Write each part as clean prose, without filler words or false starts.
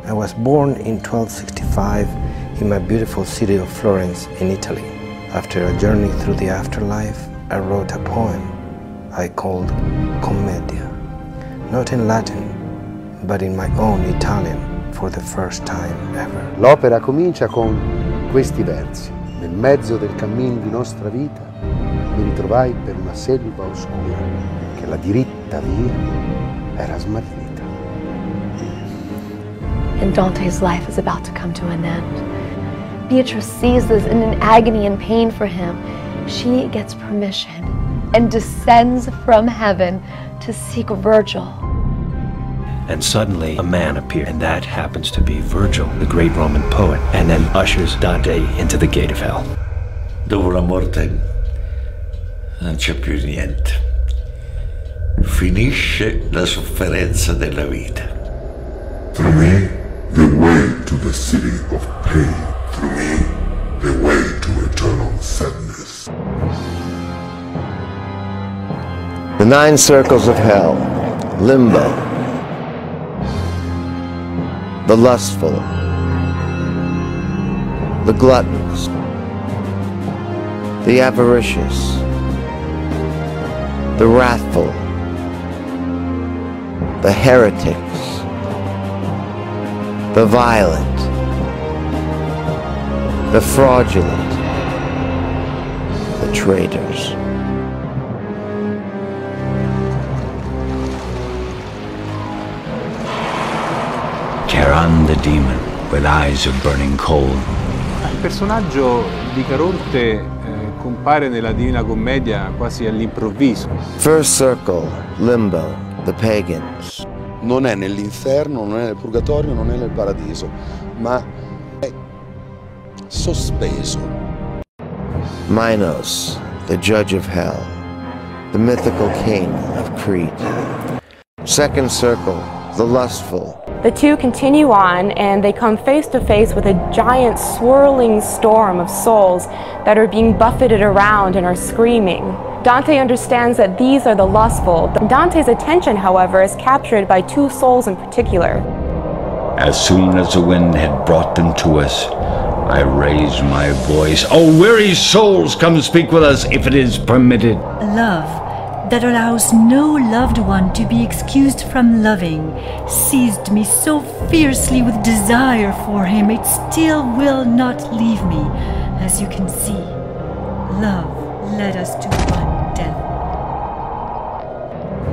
I was born in 1265 in my beautiful city of Florence in Italy. After a journey through the afterlife, I wrote a poem I called Commedia, not in Latin, but in my own Italian for the first time ever. L'opera comincia con questi versi. Nel mezzo del cammin di nostra vita mi ritrovai per una selva oscura che la diritta via era smarrita. And Dante's life is about to come to an end. Beatrice sees this in an agony and pain for him. She gets permission and descends from heaven to seek Virgil. And suddenly a man appears, and that happens to be Virgil, the great Roman poet, and then ushers Dante into the gate of hell. Dopo la morte non c'è più niente. Finisce la sofferenza della vita. Through me, the way to the city of pain. Through me, the way to eternal sadness. The 9 circles of hell, limbo, the lustful, the gluttons, the avaricious, the wrathful, the heretics, the violent, the fraudulent, the traitors. Charon the demon, with eyes of burning coal. Il personaggio di Caronte compare nella Divina Commedia quasi all'improvviso. First circle, limbo, the pagans. Non è nell'inferno, non è nel purgatorio, non è nel paradiso, ma è sospeso. Minos, the judge of hell, the mythical king of Crete. Second circle, the lustful. The two continue on, and they come face to face with a giant swirling storm of souls that are being buffeted around and are screaming. Dante understands that these are the lustful. Dante's attention, however, is captured by 2 souls in particular. As soon as the wind had brought them to us, I raised my voice. "O weary souls, come speak with us, if it is permitted." Love that allows no loved one to be excused from loving seized me so fiercely with desire for him, it still will not leave me. As you can see, love led us to one death.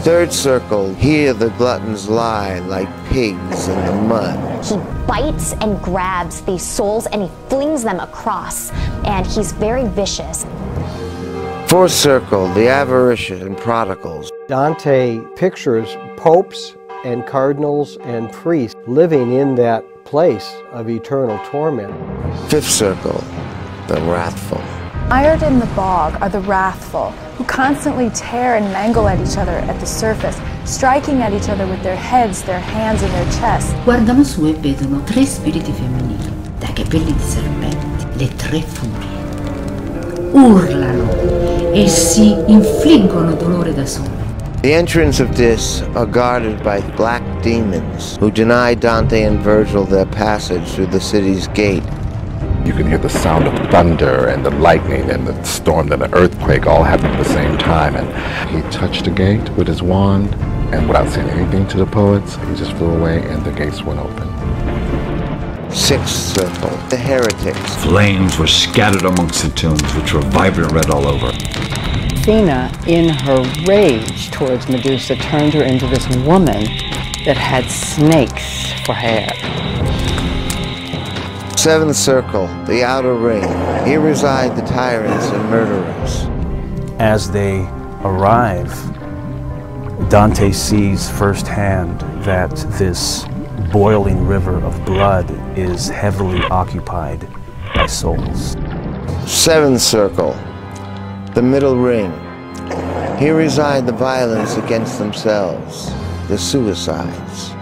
Third circle, here the gluttons lie like pigs in the mud. He bites and grabs these souls and he flings them across, and he's very vicious. Fourth circle, the avaricious and prodigals. Dante pictures popes and cardinals and priests living in that place of eternal torment. Fifth circle, the wrathful. Mired in the bog are the wrathful, who constantly tear and mangle at each other at the surface, striking at each other with their heads, their hands, and their chests. Guardano su e vedono 3 spiriti femminili, dai capelli di serpenti, le 3 furie. Urlano e si infliggono dolore da sole. The entrance of this are guarded by black demons who deny Dante and Virgil their passage through the city's gate. You can hear the sound of thunder and the lightning and the storm and the earthquake all happen at the same time. And he touched the gate with his wand, and without saying anything to the poets, he just flew away and the gates went open. Sixth circle, the heretics. Flames were scattered amongst the tombs, which were vibrant red all over. Athena, in her rage towards Medusa, turned her into this woman that had snakes for hair. Seventh circle, the outer ring. Here reside the tyrants and murderers. As they arrive, Dante sees firsthand that this boiling river of blood is heavily occupied by souls. Seventh circle, the middle ring. Here reside the violence against themselves, the suicides.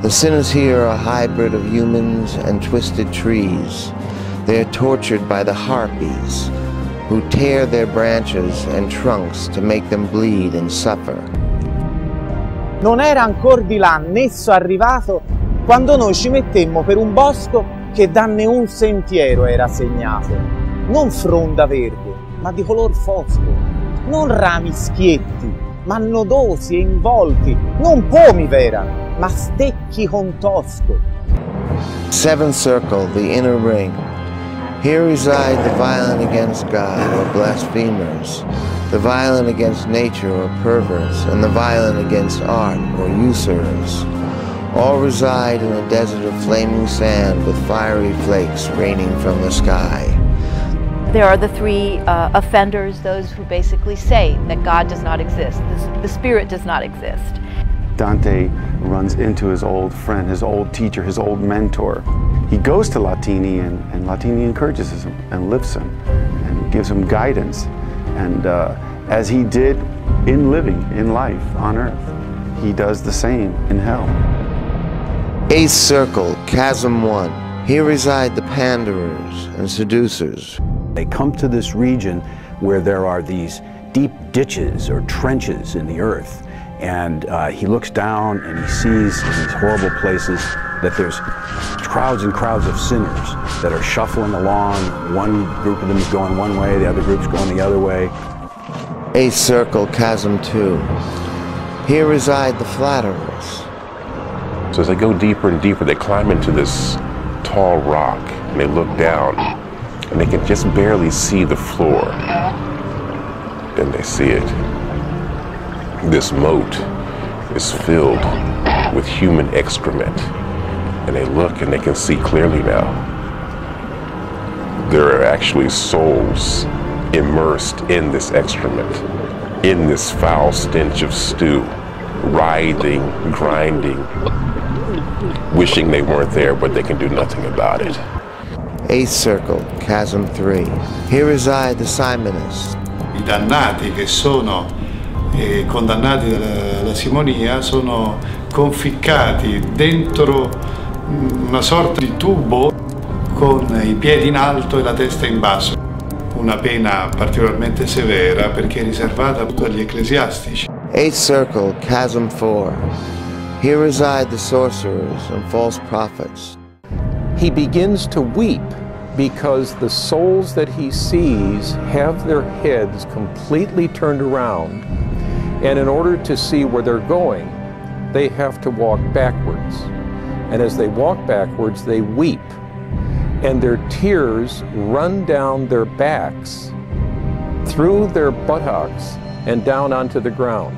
The sinners here are a hybrid of humans and twisted trees. They are tortured by the harpies, who tear their branches and trunks to make them bleed and suffer. Non era ancora di là nesso arrivato quando noi ci mettemmo per un bosco che da un sentiero era segnato, non fronda verde, ma di color fosco, non rami schietti, ma nodosi e involti, non pomi vera, ma stecchi con tosco. Seventh circle, the inner ring. Here reside the violent against God, or blasphemers, the violent against nature, or perverts, and the violent against art, or usurers. All reside in a desert of flaming sand with fiery flakes raining from the sky. There are the three offenders, those who basically say that God does not exist, the spirit does not exist. Dante runs into his old friend, his old teacher, his old mentor. He goes to Latini and Latini encourages him and lifts him and gives him guidance. And as he did in living, in life, on earth, he does the same in hell. Eighth circle, chasm 1. Here reside the panderers and seducers. They come to this region where there are these deep ditches or trenches in the earth. And he looks down and he sees in these horrible places that there's crowds and crowds of sinners that are shuffling along. One group of them is going one way, the other group's going the other way. Eighth circle, chasm 2. Here reside the flatterers. So as they go deeper and deeper, they climb into this tall rock and they look down and they can just barely see the floor. Then they see it. This moat is filled with human excrement, and they look and they can see clearly now. There are actually souls immersed in this excrement, in this foul stench of stew, writhing, grinding, wishing they weren't there, but they can do nothing about it. Eighth circle, chasm 3. Here reside the Simonists. I dannati che sono condannati dalla simonia sono conficcati dentro una sorta di tubo con i piedi in alto e la testa in basso. Una pena particolarmente severa perché è riservata agli ecclesiastici. Eighth circle, chasm 4. Here reside the sorcerers and false prophets. He begins to weep because the souls that he sees have their heads completely turned around, and in order to see where they're going, they have to walk backwards. And as they walk backwards, they weep, and their tears run down their backs, through their buttocks, and down onto the ground.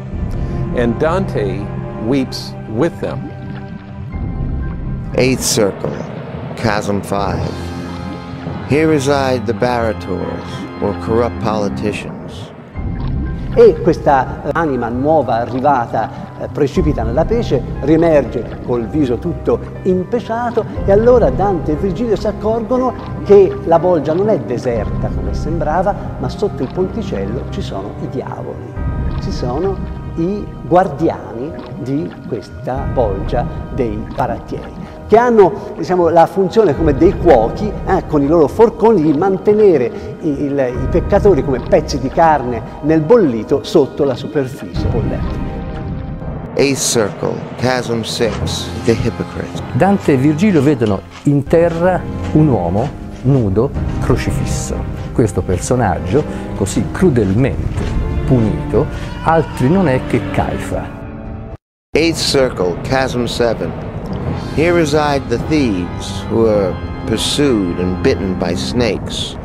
And Dante weeps with them. Eighth circle, chasm 5. Here reside the barators, or corrupt politicians. E questa anima nuova arrivata precipita nella pece, riemerge col viso tutto impeciato, e allora Dante e Virgilio si accorgono che la bolgia non è deserta come sembrava, ma sotto il ponticello ci sono i diavoli, ci sono i guardiani di questa bolgia dei barattieri, che hanno, diciamo, la funzione come dei cuochi, con i loro forconi, di mantenere i peccatori come pezzi di carne nel bollito sotto la superficie bollente. Eighth circle, chasm 6, the hypocrites. Dante e Virgilio vedono in terra un uomo nudo, crocifisso. Questo personaggio, così crudelmente punito, altri non è che Caifa. Eighth circle, chasm 7. Here reside the thieves who are pursued and bitten by snakes.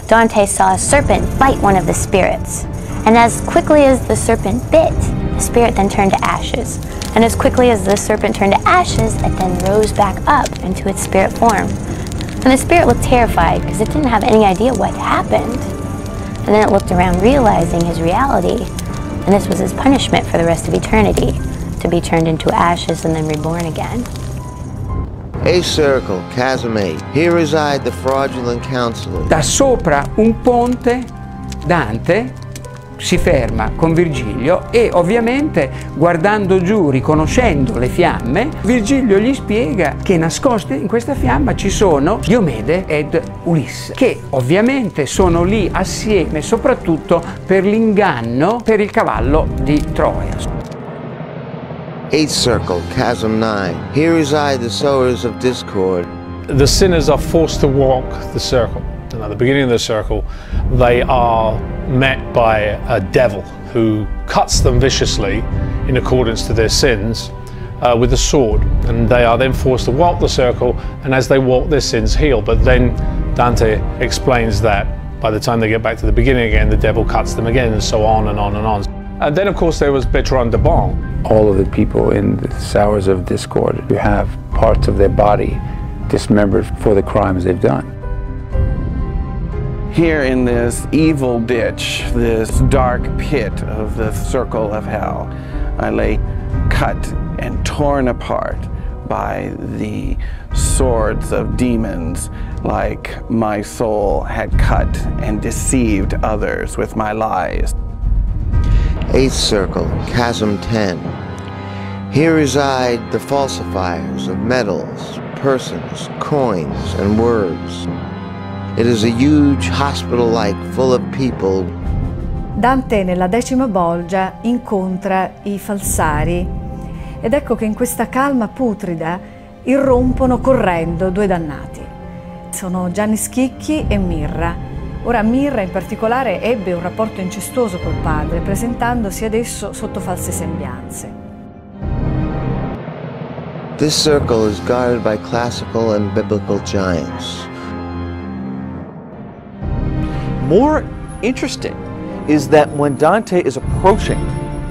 Dante saw a serpent bite one of the spirits, and as quickly as the serpent bit, the spirit then turned to ashes. And as quickly as the serpent turned to ashes, it then rose back up into its spirit form. And the spirit looked terrified because it didn't have any idea what happened. And then it looked around, realizing his reality, and this was his punishment for the rest of eternity, to be turned into ashes and then reborn again. Eighth circle, chasm 8. Here reside the fraudulent counselors. Da sopra un ponte, Dante si ferma con Virgilio e ovviamente guardando giù, riconoscendo le fiamme, Virgilio gli spiega che nascoste in questa fiamma ci sono Diomede ed Ulisse, che ovviamente sono lì assieme soprattutto per l'inganno per il cavallo di Troia. Eighth circle, chasm 9. Here reside the sowers of discord. The sinners are forced to walk the circle. And at the beginning of the circle, they are met by a devil who cuts them viciously in accordance to their sins with a sword. And they are then forced to walk the circle, and as they walk, their sins heal. But then Dante explains that by the time they get back to the beginning again, the devil cuts them again, and so on and on and on. And then, of course, there was Bertrand de Bon. All of the people in the Sowers of Discord who have parts of their body dismembered for the crimes they've done. Here in this evil ditch, this dark pit of the circle of hell, I lay cut and torn apart by the swords of demons, like my soul had cut and deceived others with my lies. Eighth circle, chasm 10. Here reside the falsifiers of metals, persons, coins, and words. It is a huge hospital-like full of people. Dante nella 10ª bolgia incontra i falsari ed ecco che in questa calma putrida irrompono correndo due dannati. Sono Gianni Schicchi e Mirra. Ora Mirra in particolare ebbe un rapporto incestuoso col padre, presentandosi ad esso sotto false sembianze. This circle is guarded by classical and biblical giants. More interesting is that when Dante is approaching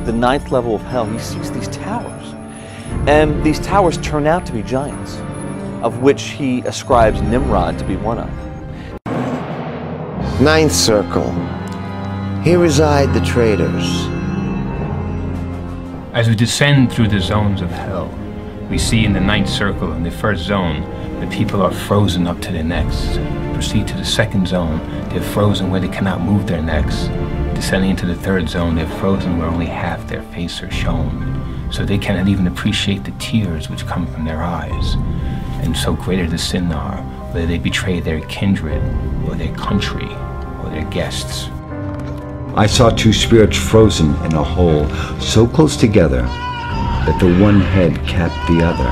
the 9th level of hell, he sees these towers. And these towers turn out to be giants, of which he ascribes Nimrod to be one of. Ninth circle. Here reside the traitors. As we descend through the zones of hell, we see in the 9th circle, in the first zone, the people are frozen up to their necks. Proceed to the 2nd zone, they're frozen where they cannot move their necks. Descending into the 3rd zone, they're frozen where only half their face are shown. So they cannot even appreciate the tears which come from their eyes. And so greater the sin are, whether they betray their kindred, or their country, or their guests. I saw two spirits frozen in a hole so close together that the one head capped the other,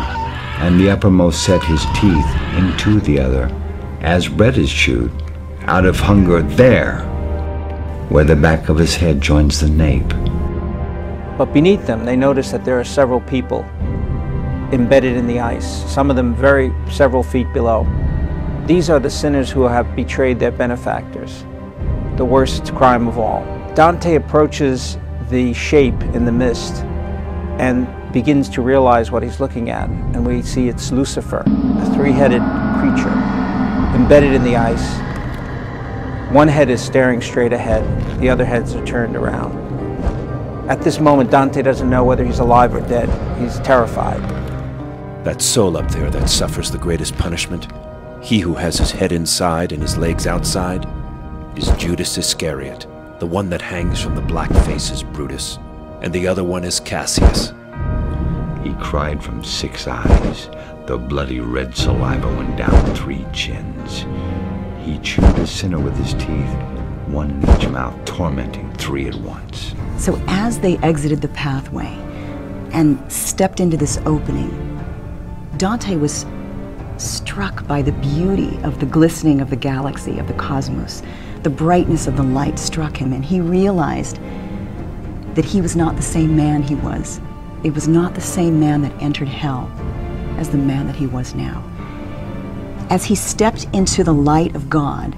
and the uppermost set his teeth into the other, as bread is chewed, out of hunger there, where the back of his head joins the nape. But beneath them, they notice that there are several people embedded in the ice, some of them several feet below. These are the sinners who have betrayed their benefactors, the worst crime of all. Dante approaches the shape in the mist and begins to realize what he's looking at, and we see it's Lucifer, a three-headed creature embedded in the ice. One head is staring straight ahead, the other heads are turned around. At this moment, Dante doesn't know whether he's alive or dead. He's terrified. That soul up there that suffers the greatest punishment, he who has his head inside and his legs outside, is Judas Iscariot, the one that hangs from the black face is Brutus, and the other one is Cassius. He cried from 6 eyes. The bloody red saliva went down 3 chins. He chewed a sinner with his teeth, one in each mouth, tormenting 3 at once. So as they exited the pathway and stepped into this opening, Dante was struck by the beauty of the glistening of the galaxy, of the cosmos. The brightness of the light struck him, and he realized that he was not the same man he was. It was not the same man that entered hell as the man that he was now. As he stepped into the light of God,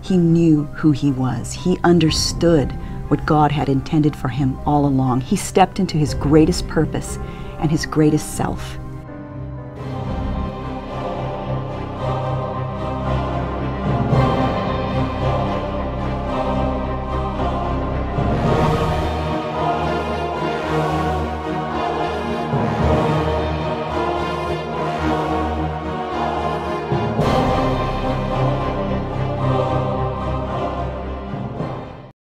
he knew who he was. He understood what God had intended for him all along. He stepped into his greatest purpose and his greatest self.